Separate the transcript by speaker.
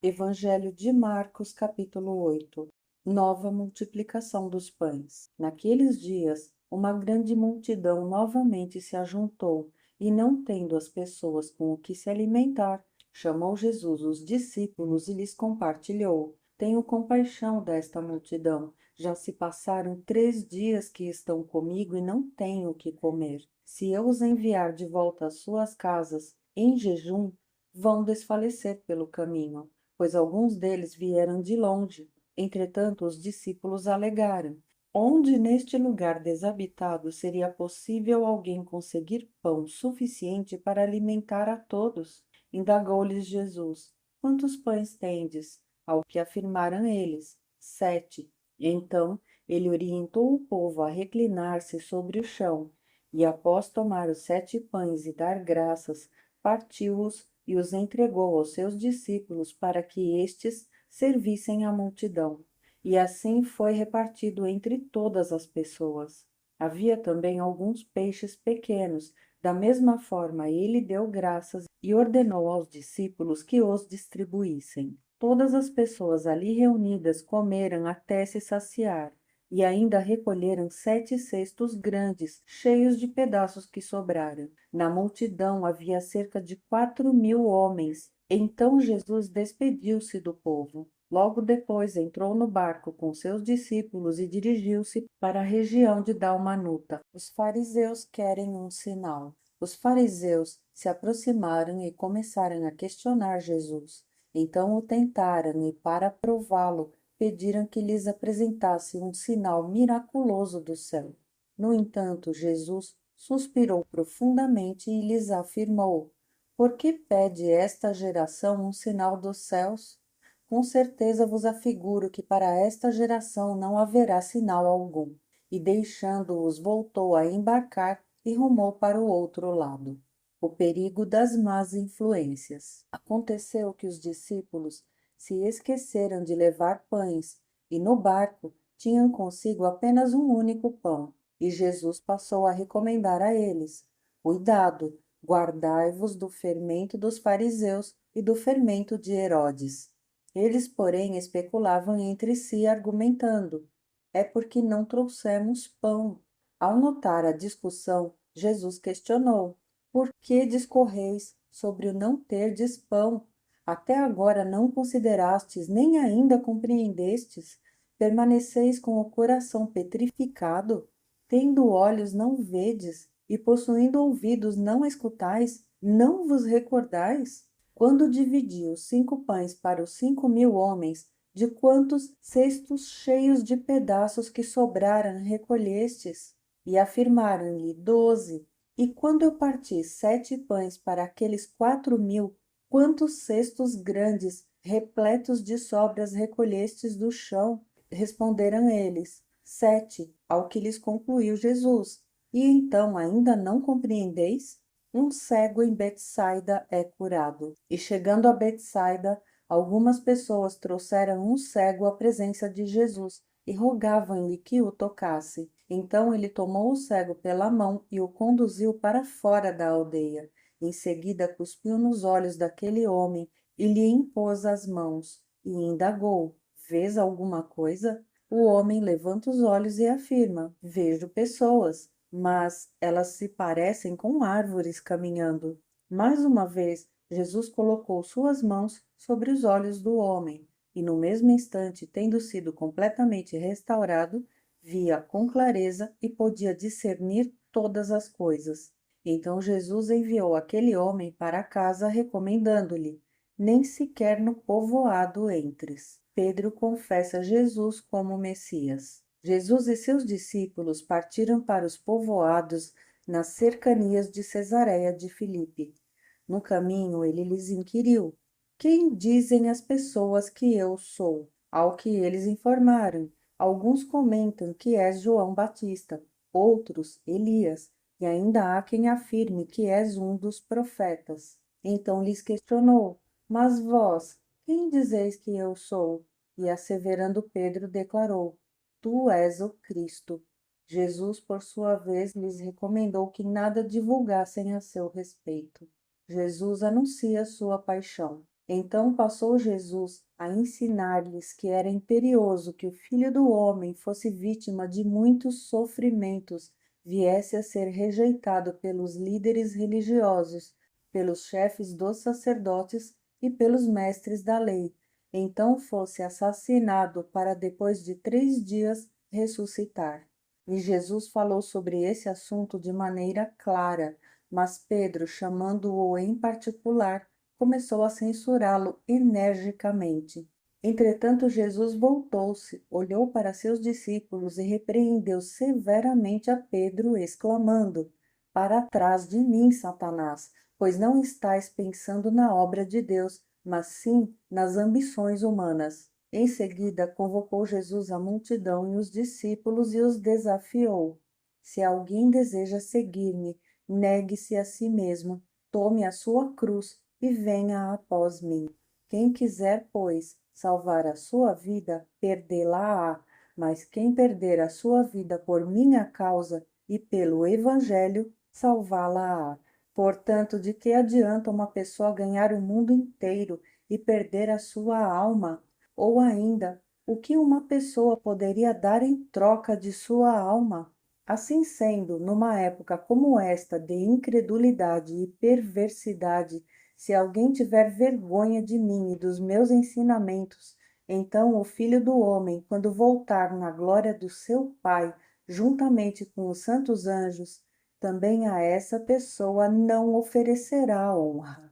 Speaker 1: Evangelho de Marcos, capítulo 8. Nova multiplicação dos pães. Naqueles dias, uma grande multidão novamente se ajuntou, e não tendo as pessoas com o que se alimentar, chamou Jesus os discípulos e lhes compartilhou: Tenho compaixão desta multidão. Já se passaram 3 dias que estão comigo e não têm o que comer. Se eu os enviar de volta às suas casas, em jejum, vão desfalecer pelo caminho, pois alguns deles vieram de longe. Entretanto, os discípulos alegaram: Onde neste lugar desabitado seria possível alguém conseguir pão suficiente para alimentar a todos? Indagou-lhes Jesus: Quantos pães tendes? Ao que afirmaram eles: 7. Então ele orientou o povo a reclinar-se sobre o chão, e após tomar os 7 pães e dar graças, partiu-os e os entregou aos seus discípulos para que estes servissem à multidão. E assim foi repartido entre todas as pessoas. Havia também alguns peixes pequenos. Da mesma forma, ele deu graças e ordenou aos discípulos que os distribuíssem. Todas as pessoas ali reunidas comeram até se saciar, e ainda recolheram 7 cestos grandes, cheios de pedaços que sobraram. Na multidão havia cerca de 4.000 homens. Então Jesus despediu-se do povo. Logo depois entrou no barco com seus discípulos e dirigiu-se para a região de Dalmanuta. Os fariseus querem um sinal. Os fariseus se aproximaram e começaram a questionar Jesus. Então o tentaram e, para prová-lo, pediram que lhes apresentasse um sinal miraculoso do céu. No entanto, Jesus suspirou profundamente e lhes afirmou: Por que pede esta geração um sinal dos céus? Com certeza vos afiguro que para esta geração não haverá sinal algum. E deixando-os, voltou a embarcar e rumou para o outro lado. O perigo das más influências. Aconteceu que os discípulos se esqueceram de levar pães, e no barco tinham consigo apenas um único pão. E Jesus passou a recomendar a eles: Cuidado, guardai-vos do fermento dos fariseus e do fermento de Herodes. Eles, porém, especulavam entre si, argumentando: É porque não trouxemos pão. Ao notar a discussão, Jesus questionou: Por que discorreis sobre o não terdes pão? Até agora não considerastes, nem ainda compreendestes? Permaneceis com o coração petrificado? Tendo olhos não vedes, e possuindo ouvidos não escutais? Não vos recordais? Quando dividi os 5 pães para os 5.000 homens, de quantos cestos cheios de pedaços que sobraram recolhestes? E afirmaram-lhe: 12. E quando eu parti 7 pães para aqueles 4.000, quantos cestos grandes, repletos de sobras, recolhestes do chão? Responderam eles: 7. Ao que lhes concluiu Jesus: E então ainda não compreendeis? Um cego em Betsaida é curado. E chegando a Betsaida, algumas pessoas trouxeram um cego à presença de Jesus e rogavam-lhe que o tocasse. Então ele tomou o cego pela mão e o conduziu para fora da aldeia. Em seguida cuspiu nos olhos daquele homem e lhe impôs as mãos, e indagou: Vês alguma coisa? O homem levanta os olhos e afirma: Vejo pessoas, mas elas se parecem com árvores caminhando. Mais uma vez, Jesus colocou suas mãos sobre os olhos do homem, e no mesmo instante, tendo sido completamente restaurado, via com clareza e podia discernir todas as coisas. Então Jesus enviou aquele homem para casa, recomendando-lhe: Nem sequer no povoado entres. Pedro confessa Jesus como Messias. Jesus e seus discípulos partiram para os povoados nas cercanias de Cesareia de Filipe. No caminho, ele lhes inquiriu: Quem dizem as pessoas que eu sou? Ao que eles informaram: Alguns comentam que és João Batista, outros Elias, e ainda há quem afirme que és um dos profetas. Então lhes questionou: Mas vós, quem dizeis que eu sou? E asseverando Pedro, declarou: Tu és o Cristo. Jesus, por sua vez, lhes recomendou que nada divulgassem a seu respeito. Jesus anuncia sua paixão. Então passou Jesus a ensinar-lhes que era imperioso que o Filho do Homem fosse vítima de muitos sofrimentos, viesse a ser rejeitado pelos líderes religiosos, pelos chefes dos sacerdotes e pelos mestres da lei, então fosse assassinado para depois de 3 dias ressuscitar. E Jesus falou sobre esse assunto de maneira clara, mas Pedro, chamando-o em particular, começou a censurá-lo energicamente. Entretanto, Jesus voltou-se, olhou para seus discípulos e repreendeu severamente a Pedro, exclamando: Para trás de mim, Satanás, pois não estais pensando na obra de Deus, mas sim nas ambições humanas. Em seguida, convocou Jesus a multidão e os discípulos e os desafiou: Se alguém deseja seguir-me, negue-se a si mesmo, tome a sua cruz e venha após mim. Quem quiser, pois, salvar a sua vida, perdê-la-á, mas quem perder a sua vida por minha causa e pelo Evangelho, salvá-la-á. Portanto, de que adianta uma pessoa ganhar o mundo inteiro e perder a sua alma? Ou ainda, o que uma pessoa poderia dar em troca de sua alma? Assim sendo, numa época como esta de incredulidade e perversidade, se alguém tiver vergonha de mim e dos meus ensinamentos, então o Filho do Homem, quando voltar na glória do seu Pai, juntamente com os santos anjos, também a essa pessoa não oferecerá honra.